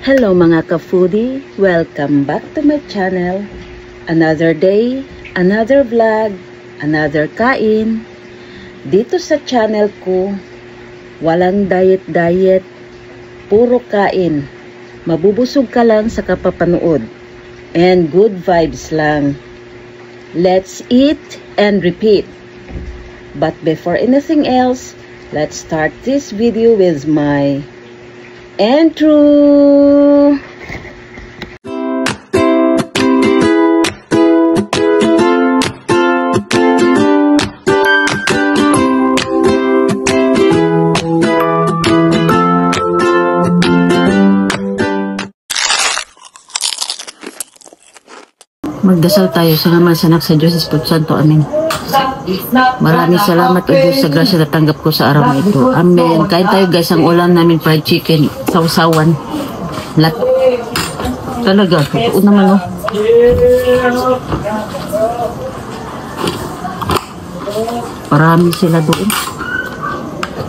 Hello mga ka-foodie! Welcome back to my channel. Another day, another vlog, another kain. Dito sa channel ko, walang diet-diet, puro kain. Mabubusog ka lang sa kapapanood. And good vibes lang. Let's eat and repeat. But before anything else, let's start this video with my intro. Magdasal tayo sa ngalan sa Anak sa Diyos Espiritu Santo. Amen. Maraming salamat o Diyos sa grasya na tanggap ko sa araw na ito. Amen. Kain tayo guys, ang ulam namin fried chicken, sausawan. Talaga, totoo naman oh. Marami sila doon.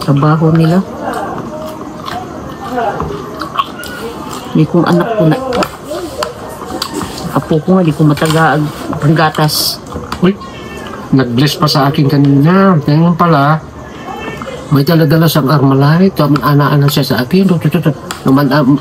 Trabaho nila. Hindi kong anak ko na. Apo ko nga, di ko matagaan ang gatas. Uy, nag-bless pa sa akin kanina. Ngayon pala, may dala-dala siyang Armalite. Ana-ana siya sa akin.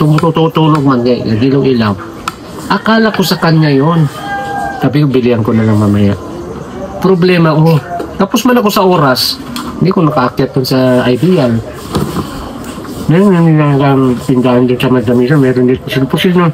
Tumutulog man ngayon. Dilong ilaw. Akala ko sa kanya yon. Sabi ko, bilihan ko na lang mamaya. Problema, tapos man ako sa oras. Hindi ko nakaakyat dun sa Ideal. Ngayon, yung pindahan dun sa Madamisa, meron dito pusil-pusil na.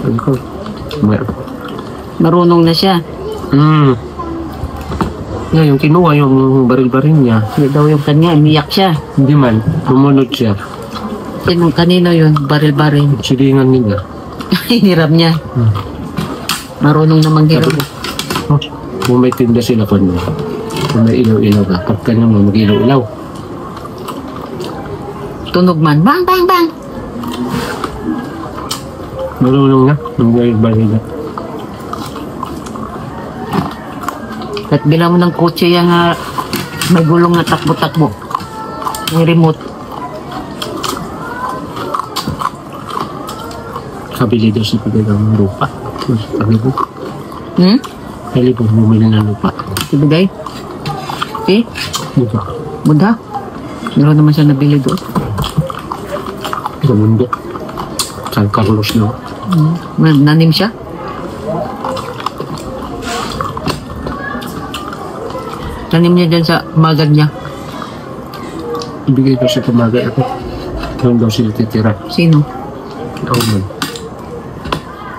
Sabi ko, marunong na siya. Ngayon, kinuha yung baril-baril niya. Hindi daw yung kanya, umiyak siya. Hindi man, lumunod siya. Kanino yun, baril-baril. Silingan nila. Hiniram niya. Marunong namang hiram. Kung may tinda sila pa niya, kung may ilaw-ilaw ka, pagka nyo mag-ilaw-ilaw. Tunog man, bang, bang, bang. Marunong na, nung baril niya. At bilang mo ng kotse yung may gulong na takbo-takbo. May remote. Kabili daw siya pagka ng lupa. Kalibog. Kalibog, bumili ng lupa. Ibigay? Okay? Buka. Bunda? Meron naman siya nabili doon. Sa mundo. San Carlos na. Nanim siya? Tanim niya dyan sa magad niya. Ibigay daw siya pamagay ako. Doon daw sila titira. Sino? Ako man.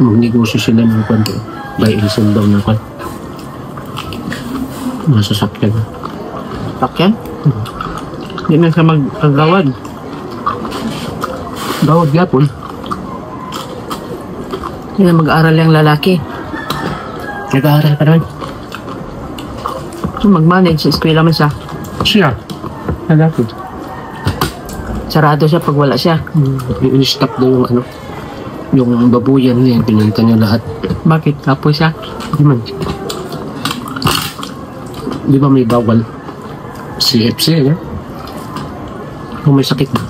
Magnegosyo sila ng kwento. By Ilson daw na kwan. Masasakyan. Sakyan? Hindi na siya mag-agawad. Gawad yapon. Hindi na mag-aaral yung lalaki. Nag-aaral pa naman. So, mag-manage sa eskwela man siya. Siya. Lalaki. Sarado siya pag wala siya. I-stop daw yung ano. Yung babuyan niya. Pinalitan niya lahat. Bakit? Kapo siya? Di man. Di ba may bawal? CFC, eh? Kung may sakit na.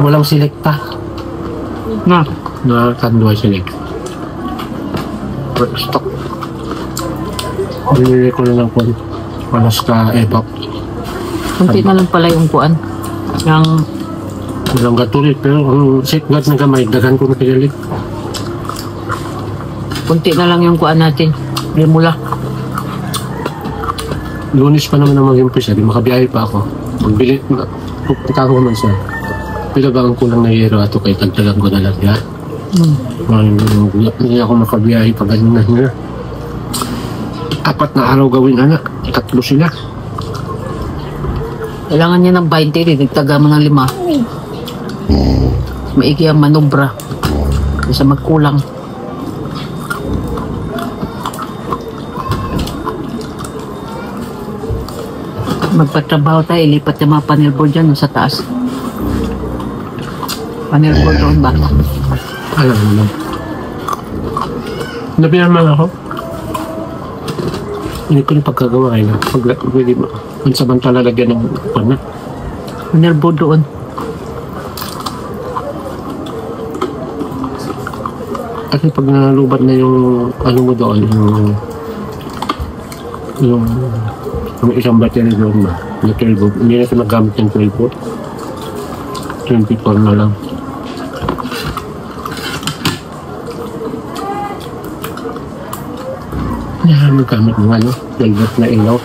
Walang selekta. Na? Nakakanduha select. Stock. Binili ko na lang po. Panas ka EPOC. Kunti na lang pala yung kuan. Yung Walang gatulit. Pero ang safeguard na gamay, dagan ko na pigalit. kunti na lang yung kuan natin. Limula. Lunis pa naman ang mag-impisa. Di makabiyahe pa ako. Magbili. Pupunta ko naman siya. Pila ba ang kulang na yero ato kay tagtagan ko na lang ya? Hindi ako makabiyahe pag ganun na niya. 4 na araw gawin anak. 3 sila. Kailangan niya ng 20, nagtaga mo ng 5. Maigi ang manobra. Kasi magkulang. magpatrabaho tayo, ilipat yung mga panel board dyan sa taas. Panel board doon ba? Alam mo lang. Nabihan man ako. Hindi ko na pagkagawa kayo. Pwede mo. Kung samantala lagyan ng pana. Panel board doon. Kasi pag nalubat na yung ano mo doon, yung isang battery doon ba, yung 12 volt, hindi na ito nagamit yung 12 volt. 24 na lang. Yan, nagamit ng ano, 12 volt na ilaw.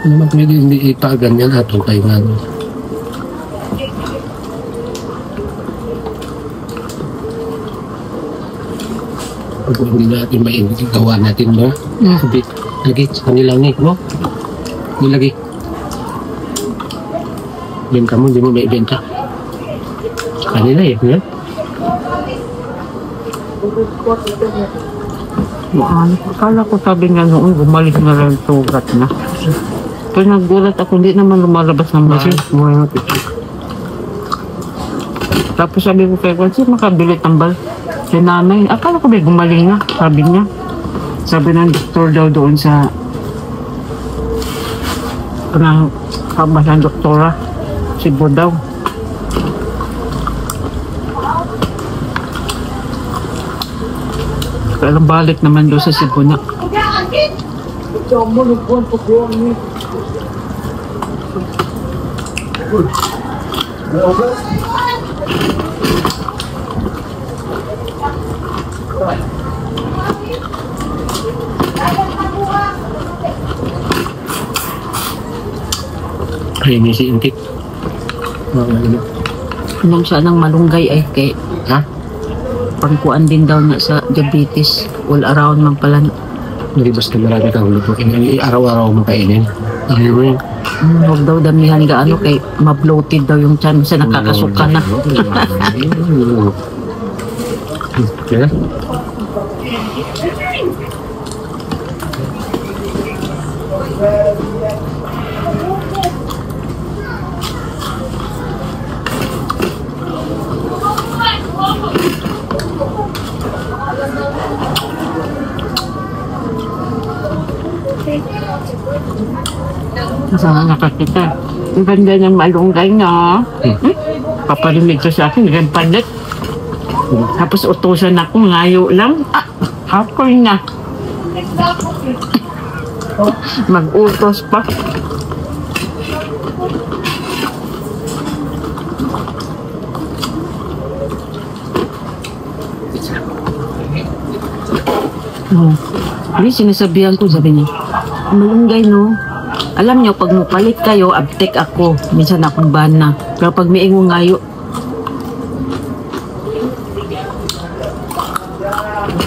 Naman pwede hindi ipaganyan atong kayo nga. Pag hindi natin mainit, gawa natin mo. Lagi sa kanila ni, no? Nilagi. Yan ka mo, hindi mo maibenta. Sa kanila eh, yan. Akala ko sabi nga noon, bumalik na lang sugat na. Pero nagulat ako, hindi naman lumalabas ng bahay. Tapos sabi ko kay Kwansi, makabili tambal. Si nanay, akala ko may gumaling na, sabi niya. Sabi ng doktor daw doon sa kanang kabas ng doktora, Cebu daw. Kaya balik naman doon sa Cebu na. Ay, may si Intik. Nung siya ng malunggay ay kay Ha? pangkuan din daw na sa diabetes. All around man pala. Hindi basta marami kang lutuin. Araw-araw mo kainin. Ano mo yun? Huwag daw damihan gaano kay ma-bloated daw yung tiyan sa nakakasuka na. Kaya? Sana nakakita. Ang ganda ng malunggay niya. Papalimig ko sa akin, ganyan palit. Tapos utusan ako, ngayo lang. Hapoy na. Mag-utos pa. Hindi, sinasabihan ko, sabi niya, malunggay no. Alam niyo, pag mupalit kayo, abtek ako. Minsan akong bana. Pero pag may ingong ngayo,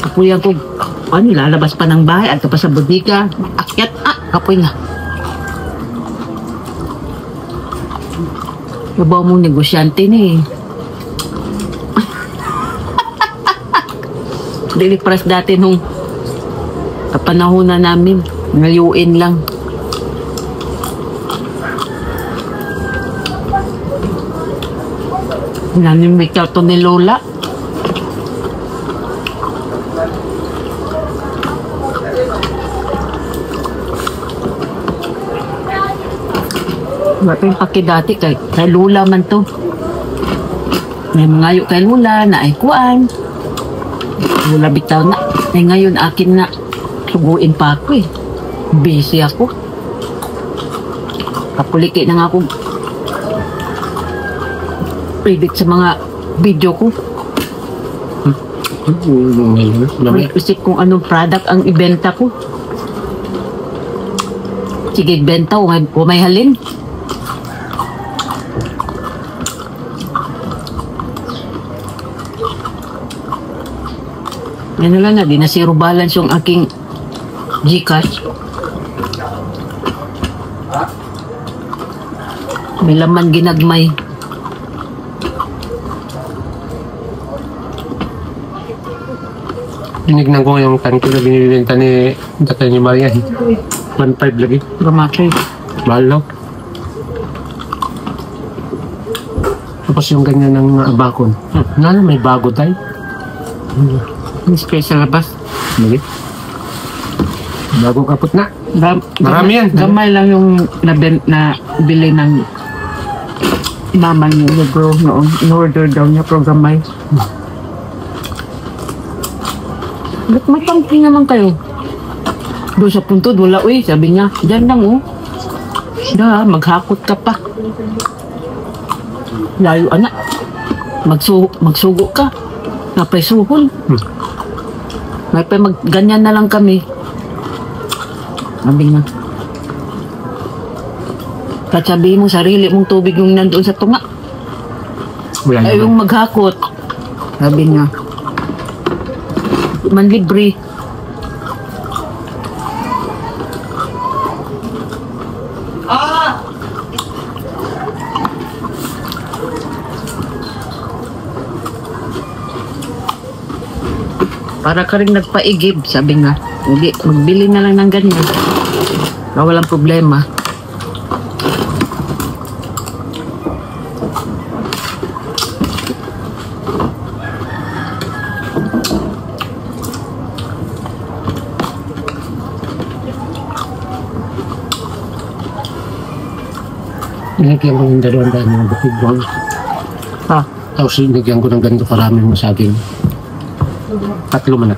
kapuyan ko, ano, lalabas pa ng bahay, at pa sa bodega, akyat, kapoy na. Nabaw mong negosyante ni. Dili-pras dati nung kapanahon na namin, ngayuin lang. Nanimik to ni Lola. Ba't yung pakidati kay Lola man to. May mga kay Lola na ay kuan. Lola bitaw na. Eh ngayon akin na suguin pa ako eh. Busy ako. Kapuliki na nga ako predict sa mga video ko. Mag-isip kung anong product ang ibenta ko. Sige, benta o may halin. Yan na lang na, di na zero balance yung aking Gcash. May laman ginagmay. Tinignan ko yung tanito na binibenta ni Tatay ni Marian. 1.5 lagi. Gramatry. Mahal, no? Tapos yung ganyan ng bakon. Nalo, may bago tayo. May space sa labas. Lagi. Bagong kapot na. Marami yan. Gamay lang yung na bili ng mama niya bro noon. In-order daw niya pero gamay. Ba't may pangking naman kayo? Doon sa puntod, wala uy. Sabi niya, dyan lang oh. Maghakot ka pa. Layo anak. Magsugo ka. Napay suhol. May pa ganyan na lang kami. Sabi niya. Katsabihin mo sarili mong tubig yung nandoon sa tunga. Ay yung maghakot. Sabi niya. Manlibre. Para ka rin nagpaigib, sabi nga. Hindi, magbili na lang ng ganyan. Walang problema. Nilagyan ko yung 200 ng bukid buwang. Ha? Tapos nilagyan ko ng ganito karaming masaging. 3 man na.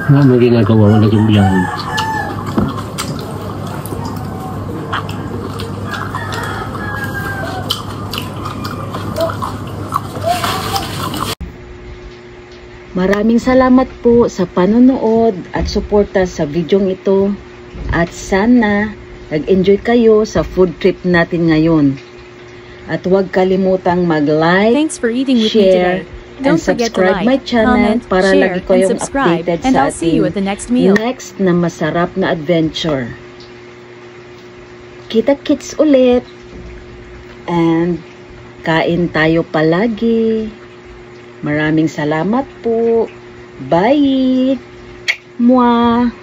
May ginagawa, wala yung biyahin. Maraming salamat po sa panonood at suporta sa videong ito. At sana nag-enjoy kayo sa food trip natin ngayon. At huwag kalimutang mag-like, Thanks for eating with me share, today. and Don't forget to subscribe my like, channel comment, para share, lagi and kayong subscribe, updated and sa I'll see you ating at the next meal. next na masarap na adventure. Kita-kits ulit. And kain tayo palagi. Maraming salamat po. Bye! Mwah!